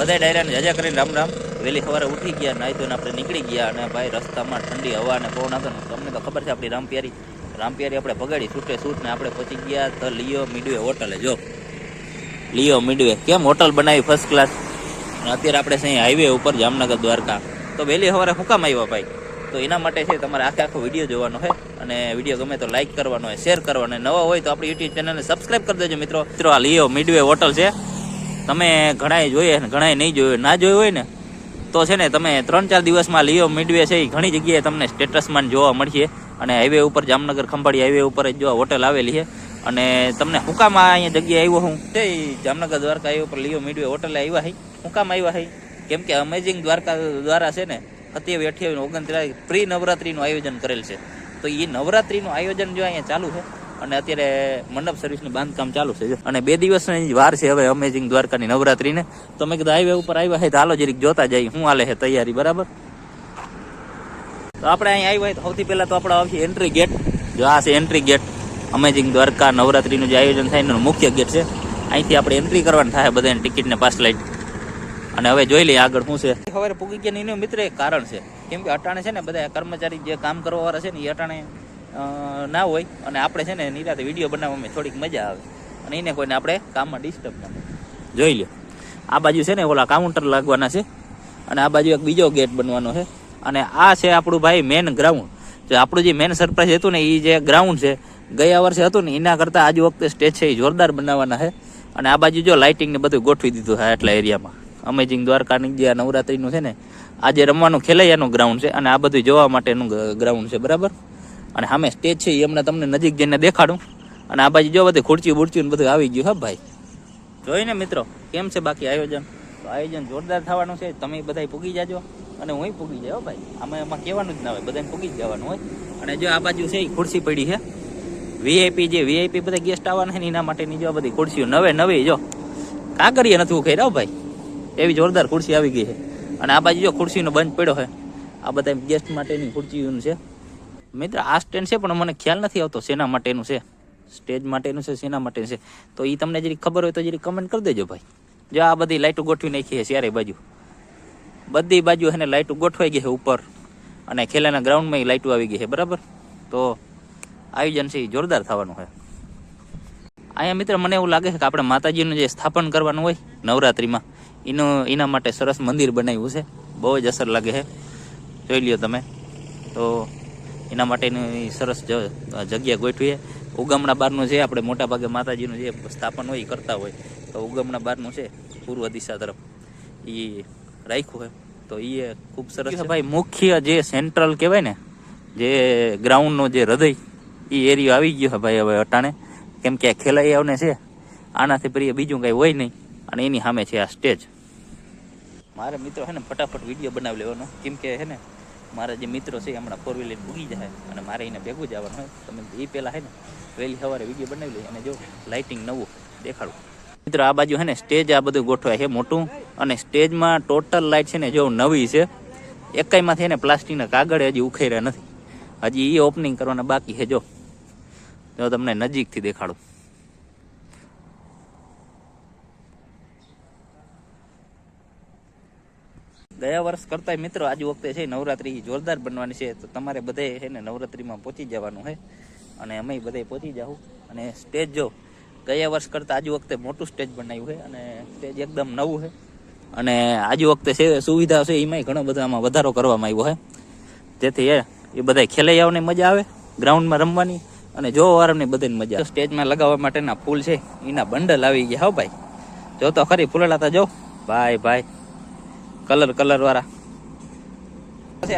બધા ડાયરાને રજા કરીને રામ રામ. વહેલી સવારે ઉઠી ગયા, નાહી ધોઈને આપણે નીકળી ગયા. અને ભાઈ રસ્તામાં ઠંડી હવા અને પવન હતો ને, તમને તો ખબર છે આપણી રામપિયારી આપણે ભગાડી છૂટે છૂટ ને આપણે પહોંચી ગયા ધ લિયો મિડવે હોટલે. જો લિયો મિડવે કેમ હોટલ બનાવી ફર્સ્ટ ક્લાસ. અને અત્યારે આપણે અહીં હાઈવે ઉપર જામનગર દ્વારકા. તો વહેલી સવારે હું કામ આવ્યા ભાઈ? તો એના માટે છે તમારે આખો વિડીયો જોવાનો છે. અને વિડીયો ગમે તો લાઈક કરવાનો હોય, શેર કરવાનો. નવા હોય તો આપણી યુટ્યુબ ચેનલને સબસ્ક્રાઈબ કરી દેજો મિત્રો. આ લિયો મિડવે હોટલ છે. તમે ઘણાએ જોઈએ ને ઘણાએ નહીં જોયું. ના જોયું હોય ને તો છે ને તમે 3-4 દિવસમાં લિયો મિડવે છે એ ઘણી જગ્યાએ તમને સ્ટેટસમાં જોવા મળશે. અને હાઈવે ઉપર જામનગર ખંભાળી હાઈવે ઉપર જ જો હોટલ આવેલી છે. અને તમને હું કામ અહીંયા જગ્યાએ આવ્યો હું તે જામનગર દ્વારકા હાઈવે ઉપર લિયો મિડવે હોટલે આવ્યા છે. હું કામ આવ્યા છે? કેમ કે અમેઝિંગ દ્વારકા દ્વારા છે ને 27, 28, 29 પ્રી નવરાત્રીનું આયોજન કરેલ છે. તો એ નવરાત્રીનું આયોજન જો અહીંયા ચાલુ છે. અને અત્યારે મંડપ સર્વિસનું બાંધકામ ચાલુ છે. અને 2 દિવસની વાર છે હવે અમેઝિંગ દ્વારકાની નવરાત્રીને. તો મેં કીધું હાઈવે ઉપર આવ્યા છે તો હાલો જરીક જોતા જાય શું હાલે છે તૈયારી. બરાબર, તો આપણે અહીંયા આવ્યા હોય તો સૌથી પહેલાં તો આપણે આવશે એન્ટ્રી ગેટ. જો આ છે એન્ટ્રી ગેટ. અમેઝિંગ દ્વારકા નવરાત્રીનું જે આયોજન થાય એનું મુખ્ય ગેટ છે. અહીંથી આપણે એન્ટ્રી કરવાની થાય બધાને ટિકિટને પાસ લાઈટ. અને હવે જોઈ લઈએ આગળ શું છે. સવારે પૂગી ગયા એનું મિત્ર એક કારણ છે. કેમ કે અટાણે છે ને બધા કર્મચારી જે કામ કરવાવાળા છે ને એ અટાણે ના હોય. અને આપણે છે ને નિરાતે વિડીયો બનાવવામાં થોડીક મજા આવે. અને એને કોઈને આપણે કામમાં ડિસ્ટર્બ ના થાય. જોઈ લો આ બાજુ છે ને ઓલા કાઉન્ટર લાગવાના છે. અને આ બાજુ એક બીજો ગેટ બનવાનો છે. અને આ છે આપણું ભાઈ મેન ગ્રાઉન્ડ. જે આપણું જે મેન સરપ્રાઈઝ હતું ને એ જે ગ્રાઉન્ડ છે ગયા વર્ષે હતું ને એના કરતાં આજ વખતે સ્ટેજ છે એ જોરદાર બનાવવાના છે. અને આ બાજુ જો લાઇટિંગ ને બધું ગોઠવી દીધું છે આટલા એરિયામાં. અમેઝિંગ દ્વારકાની જે નવરાત્રીનું છે ને આ જે રમવાનું ખેલૈયાનું ગ્રાઉન્ડ છે. અને આ બધું જોવા માટેનું ગ્રાઉન્ડ છે. બરાબર, અને સામે સ્ટેજ છે એ હમણાં તમને નજીક જઈને દેખાડું. અને આ બાજુ જો બધી ખુરચી બુરચી બધું આવી ગયું. હા ભાઈ, જોઈને મિત્રો કેમ છે બાકી આયોજન? તો આયોજન જોરદાર થવાનું છે. તમે બધા પૂગી જાજો અને હું પૂગી જાય. ભાઈ આમાં એમાં કહેવાનું જ ના હોય, બધાને પૂગી જ જવાનું હોય. અને જો આ બાજુ છે એ ખુરશી પડી છે વીઆઈપી બધા ગેસ્ટ આવવાના છે ને એના માટેની જો બધી ખુરશીઓ નવી જો કાંકરીએ નથી ઉખાઈ ભાઈ એવી જોરદાર ખુરશી આવી ગઈ છે. અને આ બાજુ જો ખુરશીનો બંધ પડ્યો છે. આ બધા ગેસ્ટ માટેની ખુરશીઓનું છે. મિત્ર આ સ્ટેન્ડ છે પણ મને ખ્યાલ નથી આવતો શેના માટેનું છે. સ્ટેજ માટેનું છે શેના માટેનું છે તો એ તમને જરી ખબર હોય તો જરી કમેન્ટ કરી દેજો ભાઈ. જો આ બધી લાઇટો ગોઠવી નાખી છે ચારે બાજુ. બધી બાજુ એને લાઇટો ગોઠવાઈ ગઈ છે ઉપર. અને ખેલાના ગ્રાઉન્ડમાં લાઇટો આવી ગઈ છે. બરાબર, તો આયોજન છે એ જોરદાર થવાનું છે. અહીંયા મિત્ર મને એવું લાગે છે કે આપણે માતાજીનું જે સ્થાપન કરવાનું હોય નવરાત્રિમાં એના માટે સરસ મંદિર બનાવ્યું છે. બહુ જ અસર લાગે છે, જોઈ લ્યો તમે. તો એના માટેની સરસ જગ્યા ગોઠવી છે. ઉગામણા બારનું છે આપણે મોટા ભાગે માતાજીનું જે સ્થાપન હોય એ કરતા હોય તો ઉગામણા બારનું છે પૂર્વ દિશા તરફ એ રાખ્યું છે. તો એ ખૂબ સરસ છે ભાઈ. મુખ્ય જે સેન્ટ્રલ કહેવાય ને જે ગ્રાઉન્ડનો જે હૃદય એ એરિયો આવી ગયો છે ભાઈ હવે અટાણે. કેમ કે ખેલૈયાઓને છે આનાથી પ્રિય બીજું કંઈ હોય નહીં. અને એની સામે છે આ સ્ટેજ. મારે મિત્રો છે ને ફટાફટ વિડીયો બનાવી લેવાનો. કેમ કે છે ને મારા જે મિત્રો છે હમણાં 4 વ્હીલર ભૂગી જાય અને મારે એને ભેગું જવાનું હોય. તમે એ પહેલાં છે ને વહેલી સવારે વિડીયો બનાવી લઈએ અને જો લાઇટિંગ નવું દેખાડું. મિત્રો આ બાજુ છે ને સ્ટેજ આ બધું ગોઠવાય છે મોટું. અને સ્ટેજમાં ટોટલ લાઇટ છે ને જો નવી છે. એકાઈમાંથી એને પ્લાસ્ટિકના કાગળ હજી ઉખેર્યા નથી. હજી એ ઓપનિંગ કરવાના બાકી છે. જો તમને નજીકથી દેખાડું. ગયા વર્ષ કરતા મિત્રો આજ વખતે છે નવરાત્રી જોરદાર બનવાની છે. તો તમારે બધે છે ને નવરાત્રીમાં પહોંચી જવાનું છે. અને અમે બધે પહોંચી જાઉં. અને સ્ટેજ જો ગયા વર્ષ કરતાં આજ વખતે મોટું સ્ટેજ બનાવ્યું છે. અને સ્ટેજ એકદમ નવું છે. અને આજ વખતે છે સુવિધા છે એમાંય ઘણો બધો આમાં વધારો કરવામાં આવ્યો છે. જેથી એ બધા ખેલૈયાઓને મજા આવે ગ્રાઉન્ડમાં રમવાની અને જોવાવાળાને બધાને મજા આવે. સ્ટેજમાં લગાવવા માટેના ફૂલ છે એના બંડલ આવી ગયા. હા ભાઈ, જો તો ખરી ફૂલેલાતા જો ભાઈ કલર વાળા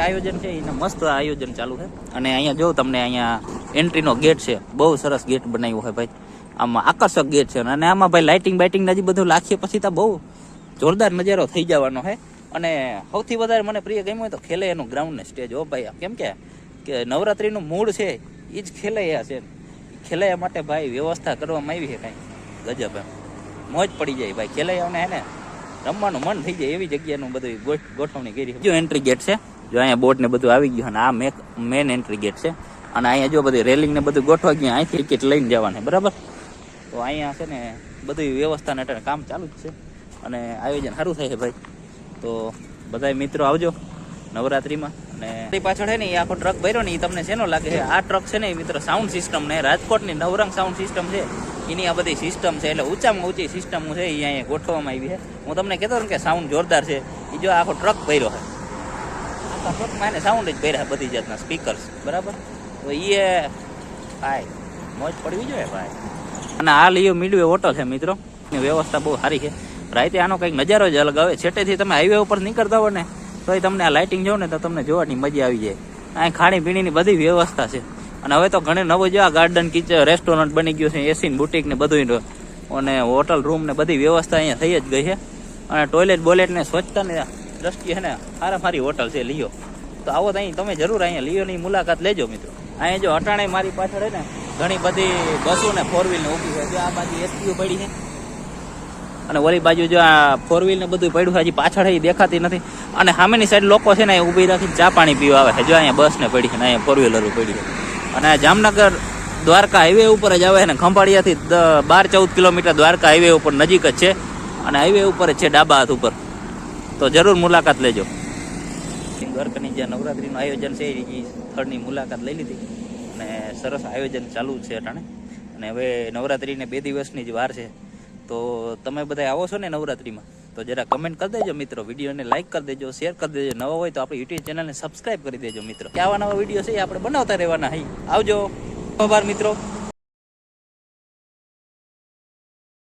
આયોજન છે એના મસ્ત આયોજન ચાલુ છે. અને અહીંયા જો તમને અહીંયા એન્ટ્રીનો ગેટ છે બહુ સરસ ગેટ બનાવ્યો છે ભાઈ. આમાં આકર્ષક ગેટ છે. અને આમાં ભાઈ લાઇટિંગ હજી બધું લાખીએ પછી તો બહુ જોરદાર નજારો થઈ જવાનો છે. અને સૌથી વધારે મને પ્રિય ગમ્યું હોય તો ખેલૈયાનું ગ્રાઉન્ડ ને સ્ટેજ. હો ભાઈ, કેમ કે નવરાત્રીનું મૂળ છે એ જ ખેલૈયા છે. ખેલૈયા માટે ભાઈ વ્યવસ્થા કરવામાં આવી છે કાંઈ ગજબ એમ મોજ પડી જાય ભાઈ. ખેલૈયાઓને હે ને રમવાનું મન થઈ જાય એવી જગ્યાનું બધું ગોઠવણી કરી. જો એન્ટ્રી ગેટ છે. જો અહીંયા બોટ ને બધું આવી ગયું. અને આ મેન એન્ટ્રી ગેટ છે. અને અહીંયા જો બધી રેલિંગ ને બધું ગોઠવા ગયું. અહીંથી ટિકિટ લઈને જવાની. બરાબર, તો અહીંયા છે ને બધી વ્યવસ્થાને કામ ચાલુ જ છે. અને આયોજન સારું થાય છે ભાઈ. તો બધાય મિત્રો આવજો નવરાત્રિમાં. અને મારી પાછળ છે ને એ આખો ટ્રક ભર્યો ને એ તમને શેનો લાગે છે? આ ટ્રક છે ને એ મિત્રો સાઉન્ડ સિસ્ટમ ને રાજકોટની નવરંગ સાઉન્ડ સિસ્ટમ છે એની આ બધી સિસ્ટમ છે. એટલે ઊંચામાં ઊંચી સિસ્ટમ છે એ અહીંયા ગોઠવવામાં આવી છે. હું તમને કહેતો ને કે સાઉન્ડ જોરદાર છે. એ જો આખો ટ્રક ભર્યો છે, આખા ટ્રકમાં એને સાઉન્ડ જ ભર્યા બધી જાતના સ્પીકર્સ, બરાબર. તો એ ભાઈ મોજ પડવી જોઈએ ભાઈ. અને આ લિયો મિડવે હોટલ છે મિત્રો, એની વ્યવસ્થા બહુ સારી છે. રાતે આનો કંઈક નજારો જ અલગ આવે. છેટેથી તમે હાઈવે ઉપર નીકળતા હોય ને તો તમને આ લાઇટિંગ જોવો ને તો તમને જોવાની મજા આવી જાય. અહીં ખાણી પીણીની બધી વ્યવસ્થા છે. અને હવે તો ઘણી નવું જો આ ગાર્ડન કિચન રેસ્ટોરન્ટ બની ગયું છે, એસી બુટીક ને બધું, અને હોટલ રૂમ ને બધી વ્યવસ્થા અહીંયા થઈ જ ગઈ છે. અને ટોયલેટ બોલેટ ને સ્વચ્છતાની દ્રષ્ટિએ છે ને સારી હોટલ છે લિયો. તો આવો તો અહીં તમે જરૂર અહીંયા લિયોની મુલાકાત લેજો મિત્રો. અહીંયા જો અટાણે મારી પાછળ ને ઘણી બધી બસો ને 4 વ્હીલ ને ઊભી છે. જો આ બાજુ એસટીઓ પડી છે અને ઓલી બાજુ જો આ 4 વ્હીલ ને બધું પડ્યું છે. હજી પાછળ એ દેખાતી નથી. અને સામેની સાઈડ લોકો છે ને એ ઊભી રાખીને ચા પાણી પીવા આવે છે. જો અહીંયા બસ ને પડી છે ને અહીંયા 4 વ્હીલર પડી છે. અને જામનગર દ્વારકા હાઈવે ઉપર જ આવે છે ને ખંભાળિયાથી 12-14 કિલોમીટર દ્વારકા હાઈવે ઉપર નજીક જ છે. અને હાઈવે ઉપર જ છે ડાબા હાથ ઉપર. તો જરૂર મુલાકાત લેજો. દ્વારકાની જે નવરાત્રીનું આયોજન છે એ સ્થળની મુલાકાત લઈ લીધી અને સરસ આયોજન ચાલુ છે અટાણે. અને હવે નવરાત્રીને 2 દિવસની જ વાર છે. તો તમે બધા આવો છો ને નવરાત્રીમાં તો જરા કમેન્ટ કરી દેજો મિત્રો, વિડીયોને લાઇક કરી દેજો, શેર કરી દેજો. નવો હોય તો આપણી યુટ્યુબ ચેનલને સબસ્ક્રાઈબ કરી દેજો મિત્રો. કે આવા નવા વિડીયો છે એ આપણે બનાવતા રહેવાના. આવજો. આભાર મિત્રો.